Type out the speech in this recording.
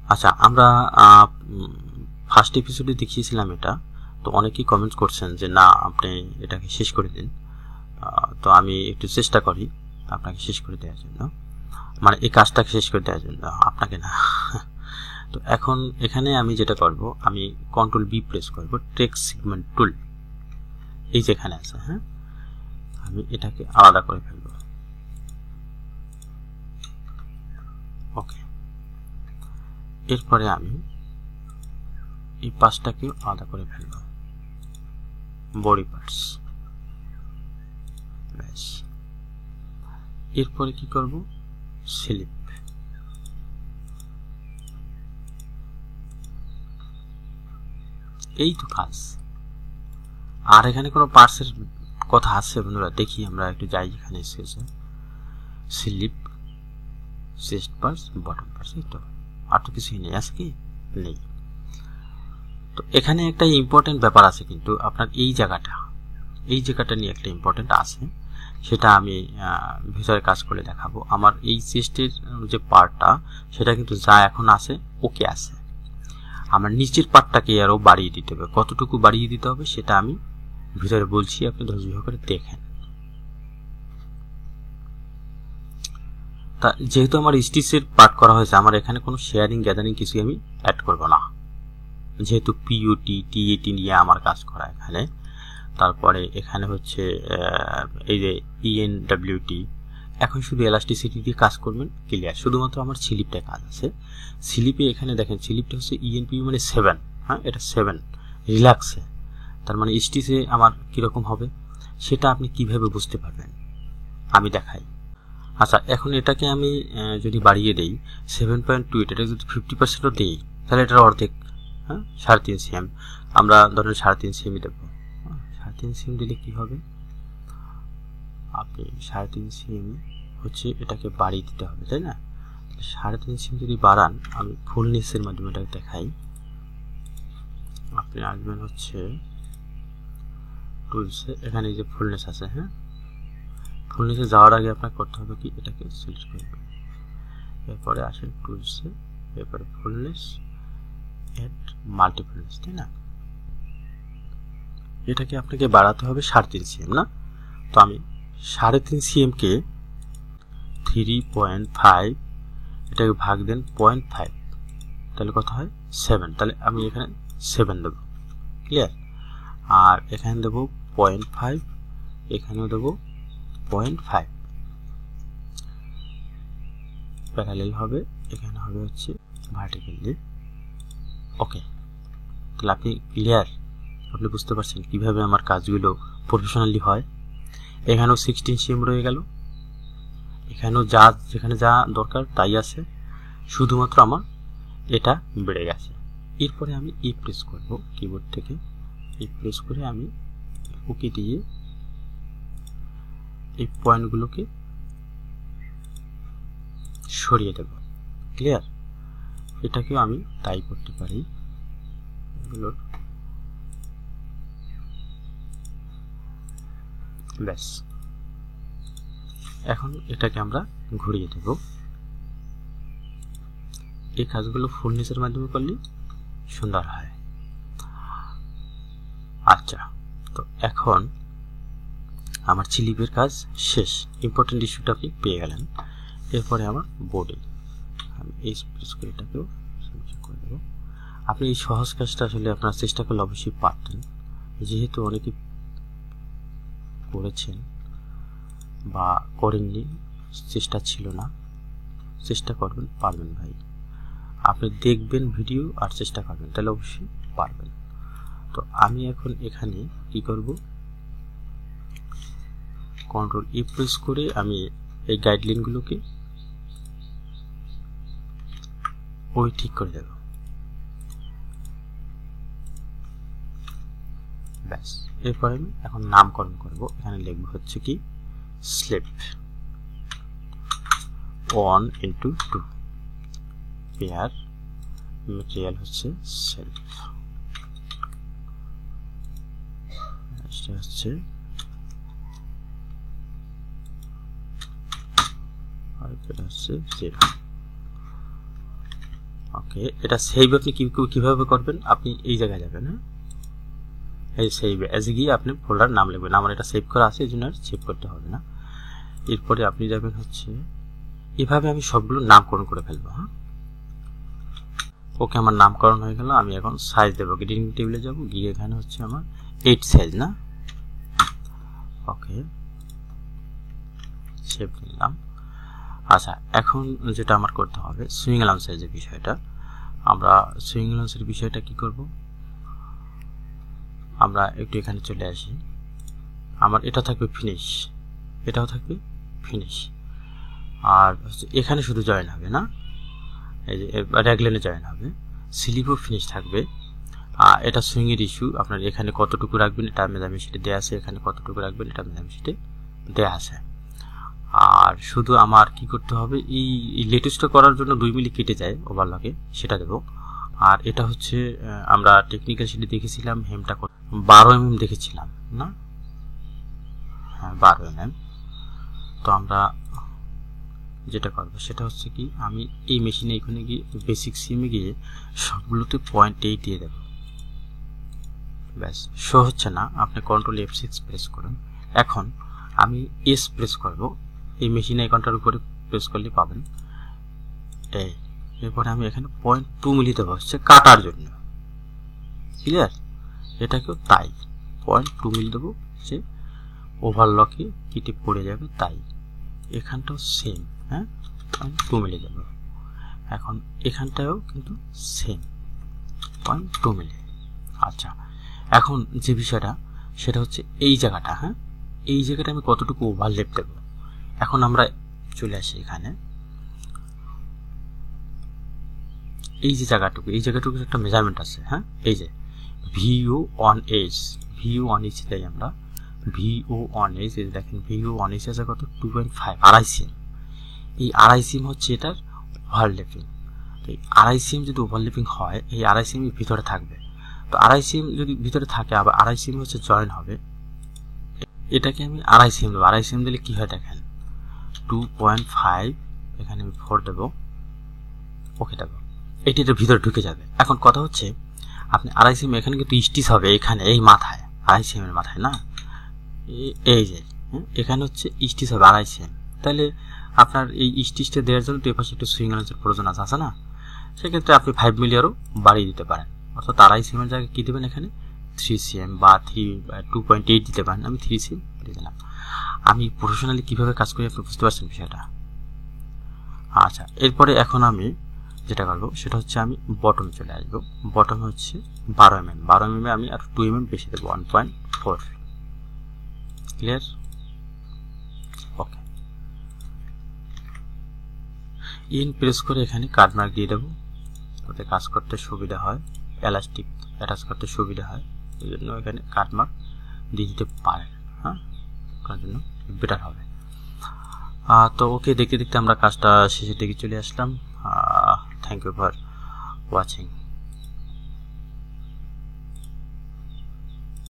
আচ্ছা, আমরা ফার্স্ট এপিসোডে দেখিয়েছিলাম এটা, তো অনেকেই কমেন্ট করছেন যে না আপনি এটাকে শেষ করে দিন। তো আমি একটু চেষ্টা করি আপনাকে শেষ করে দেওয়ার জন্য, মানে এই কাজটাকে শেষ করে দেওয়ার জন্য, আপনাকে না। তো এখন এখানে আমি যেটা করব, আমি কন্ট্রোল বি প্রেস করব, টেক্সট সেগমেন্ট টুল এই যেখানে আছে, হ্যাঁ, আমি এটাকে আলাদা করে ফেলব। ওকে, এরপরে আমি এই পাশটাকে আলাদা করে ফেলব, বডি পার্টস। ব্যাস, এরপরে কি করব, স্লিপ। এই তো কাজ। আর এখানে কোনো পার্টসের কথা আছে বন্ধুরা? দেখি আমরা একটু যাই, এখানে এসেছে slip, chest parts, bottom parts, এই তো, আর তো কিছুই নেই, আছে কি নেই। তো এখানে একটা ইম্পর্টেন্ট ব্যাপার আছে, কিন্তু আপনার এই জায়গাটা নিয়ে একটা ইম্পর্টেন্ট আছে, সেটা আমি ভিতরে কাজ করে দেখাবো। আমার এই চেস্টের যে পার্টটা, সেটা কিন্তু যা এখন আছে ওকে আছে। আমার নিচের পার্টটাকে আরো বাড়িয়ে দিতে হবে। কতটুকু বাড়িয়ে দিতে হবে সেটা আমি ভিতরে বলছি, আপনি ধৈর্য করে দেখেন। তা যেহেতু আমার স্টিচের পার্ট করা হয়েছে, আমার এখানে কোনো শেয়ারিং গ্যাদারিং কিছু আমি অ্যাড করব না, যেহেতু পিওটি টিএটি নিয়ে আমার কাজ করা এখানে। তারপরে এখানে হচ্ছে এই যে ইএনডব্লিউটি, এখন শুধু এলাস্টিসিটি দিয়ে কাজ করবেন, ক্লিয়ার। শুধুমাত্র আমার স্লিপটা কাজ আছে। স্লিপে এখানে দেখেন, স্লিপটা হচ্ছে ইএনপি মানে 7, হ্যাঁ, এটা 7 রিল্যাক্সে। তার মানে স্টিচে আমার কিরকম হবে সেটা আপনি কিভাবে বুঝতে পারবেন আমি দেখাই। আচ্ছা, এখন এটাকে আমি যদি বাড়িয়ে দেই 7.2, এটা যদি 50%ও দিই, তাহলে এটার অর্ধেক, হ্যাঁ, 3.5 সিএম। আমরা ধরেন 3.5 সিএমই দেবো। 3.5 সিএম দিলে কি হবে, আপনি 3.5 সিএম হচ্ছে এটাকে বাড়িয়ে দিতে হবে, তাই না? 3.5 সিএম যদি বাড়ান, আমি ফুলনেসের মাধ্যমে এটাকে দেখাই। আপনি আসবেন হচ্ছে টুলসে, এখানে যে ফুলনেস আছে, হ্যাঁ, ফুলনেসে যাওয়ার আগে আপনার করতে হবে কি, এটাকে সিলেক্ট করবেন, এরপরে আসেন টুলসে, এরপরে ফুলনেস, এড মাল্টিফুলনেস, তাই না? এটাকে আপনাকে বাড়াতে হবে 3.5 সিএম, না? তো আমি 3.5 সিএম কে 3.5, এটাকে ভাগ দেন 0.5, তাহলে কত হয় 7। তাহলে আমি এখানে 7 দেবো, ক্লিয়ার। আর এখানে দেবো 0.5, এখানেও দেবো 0.5, প্যারালেল হবে, এখানে হবে হচ্ছে ভার্টিক্যালি। ওকে, তাহলে আপনি ক্লিয়ার, আপনি বুঝতে পারছেন কিভাবে আমার কাজগুলো প্রফেশনালি হয়। এখানেও 16 সিএম রয়ে গেল, এখানেও যেখানে যা দরকার তাই আছে, শুধুমাত্র আমার এটা বেড়ে গেছে। এরপরে আমি ই প্রেস করব, কিবোর্ড থেকে ই প্রেস করে আমি ওকে দিয়ে এই পয়েন্টগুলোকে সরিয়ে দেব, ক্লিয়ার। এটাকেও আমি তাই করতে পারি, এগুলোর ব্যাস। এখন এটাকে আমরা ঘুরিয়ে দেব। এই কাজগুলো ফুলনেসের মাধ্যমে করলে সুন্দর হয়। আচ্ছা, তো এখন আমার স্লিপের কাজ শেষ, ইম্পর্টেন্ট ইস্যুটা আপনি পেয়ে গেলেন। এরপরে আমার বডি, আমি এই প্রেস করে এটাকেও করে দেবো। আপনি এই সহজ কাজটা আসলে আপনার চেষ্টা করলে অবশ্যই পারতেন, যেহেতু অনেকে করেছেন বা করেননি, চেষ্টা ছিল না। চেষ্টা করবেন, পারবেন ভাই। আপনি দেখবেন ভিডিও আর চেষ্টা করবেন, তাহলে অবশ্যই পারবেন। তো আমি এখন এখানে কি করব, কন্ট্রোল ই প্রেস করে আমি এই গাইডলাইনগুলোকে ওই ঠিক করে দেব, ব্যাস। এরপরে আমি এখন নামকরণ করব, এখানে লিখব হচ্ছে কি স্লিপ 1:2, পেয়ার ম্যাটেরিয়াল হচ্ছে সেলফ, এটা হচ্ছে আর এটা হচ্ছে 0। ওকে, ওকে, এটা সেভ আপনি কিভাবে করবেন? আপনি এই জায়গায় যাবেন, হ্যাঁ, এই সেভ এজ গিয়ে আপনি ফোল্ডার নাম লিখবেন। আমার এটা সেভ করা আছে, এই জন্য আর সেভ করতে হবে না। এরপরে আপনি যাবেন হচ্ছে এভাবে আমি সবগুলো নামকরণ করে ফেলবো। হ্যাঁ, ওকে, আমার নামকরণ হয়ে গেল। আমি এখন সাইজ দেবো, এডিটিং টেবিলে যাব, গিয়ে এখানে হচ্ছে আমার 8 সাইজ না। ওকে, সেভ নিলাম। আচ্ছা, এখন যেটা আমার করতে হবে সুইং অ্যালাউন্স সাইজের বিষয়টা, আমরা সুইং অ্যালাউন্সের বিষয়টা কি করব? আমরা একটু এখানে চলে আসি। আমার এটা থাকবে ফিনিশ, এটাও থাকবে ফিনিশ, আর এখানে শুধু জয়েন হবে না, এই যে র্যাগলেনে জয়েন হবে, স্লিপও ফিনিশ থাকবে। এটা সুইংয়ের ইস্যু, আপনার এখানে কতটুকু রাখবেন এটা মেজারমেন্টে দেওয়া আছে, এখানে কতটুকু রাখবেন এটা মেজারমেন্টে দেওয়া আছে। আর শুধু আমার কি করতে হবে, এই লেটেস্টটা করার জন্য 2 মিলি কেটে যায় ওভারলকে, সেটা দেবো। আর এটা হচ্ছে আমরা টেকনিক্যাল শিটে দেখেছিলাম হেমটা 12 mm দেখেছিলাম না, হ্যাঁ 12 mm। তো আমরা যেটা করবো সেটা হচ্ছে কি, আমি এই মেশিনে এখানে গিয়ে বেসিক সিমে গিয়ে সবগুলোতে 0.8 দিয়ে দেবো। ব্যাস, শো হচ্ছে না, আপনি কন্ট্রোল F6 প্রেস করুন। এখন আমি এস প্রেস করব, এই মেশিন আইকনটার উপরে প্রেস করলে পাবেন এই। এরপরে আমি এখানে 0.2 মিলি দেবো হচ্ছে কাটার জন্য, ক্লিয়ার? এটাকেও তাই 0.2 মিলি দেবো, যে ওভারলকে কেটে পড়ে যাবে তাই। এখানটাও সেম, হ্যাঁ 0.2 মিলি দেবো। এখন এখানটাও কিন্তু সেম 0.2 মিলি। আচ্ছা, এখন যে বিষয়টা সেটা হচ্ছে এই জায়গাটা, হ্যাঁ এই জায়গাটা আমি কতটুকু ওভারলেপ দেব। এখন আমরা চলে আসি এখানে, এই যে জায়গাটুকু, এই জায়গাটুকু একটা মেজারমেন্ট আছে, হ্যাঁ এই যে VO1H, VO1H তাই আমরা VO1H, এই দেখেন VO1H আছে কত 2.5, 2.5 cm। এই 2.5 cm হচ্ছে এটার ওভারলেপিং। তো এই 2.5 cm যদি ওভারলেপিং হয়, এই 2.5 cm ভিতরে থাকবে। তো 2.5 cm যদি ভিতরে থাকে, আবার 2.5 cm হচ্ছে জয়েন হবে। এটাকে আমি 2.5 cm দেবো। 2.5 cm দিলে কি হয় দেখেন, 2.5, এখানে আমি 4 দেবো, ওকে দেবো, এটি এটার ভিতরে ঢুকে যাবে। এখন কথা হচ্ছে আপনি 2.5 cm এখানে কিন্তু স্টিচ হবে, এখানে এই মাথায় 2.5 cm এর মাথায় না, এই যে এখানে হচ্ছে স্টিচ হবে 2.5 cm। তাহলে আপনার এই স্টিচটা দেওয়ার জন্য তো এপাশে একটু সুইং অ্যালাউন্সের প্রয়োজন আছে না, সেক্ষেত্রে আপনি 5 মিলি আরও বাড়িয়ে দিতে পারেন। অর্থাৎ 2.5 cm এর জায়গায় কী দেবেন, এখানে 3 cm বা 2.8 দিতে পারেন। আমি 3 cm দিয়ে দিলাম। আমি প্রফেশনালি কীভাবে কাজ করি আপনি বুঝতে পারছেন বিষয়টা। আচ্ছা, এরপরে এখন আমি যেটা করবো সেটা হচ্ছে আমি বটমে চলে আসবো। বটমে হচ্ছে 12 mm, 12 mm আমি আর 2 mm বেশি দেবো, 1.4, ক্লিয়ার? ওকে, ইন প্রেস করে এখানে কাট মার্ক দিয়ে দেবো, তাতে কাজ করতে সুবিধা হয়, এলাস্টিক অ্যাটাচ করতে সুবিধা হয়, এই জন্য এখানে কাট মার্ক দিয়ে দিতে পারেন, হ্যাঁ তার জন্য বেটার হবে। তো ওকে, দেখতে দেখতে আমরা কাজটা শেষের দিকে চলে আসলাম। Thank you for watching.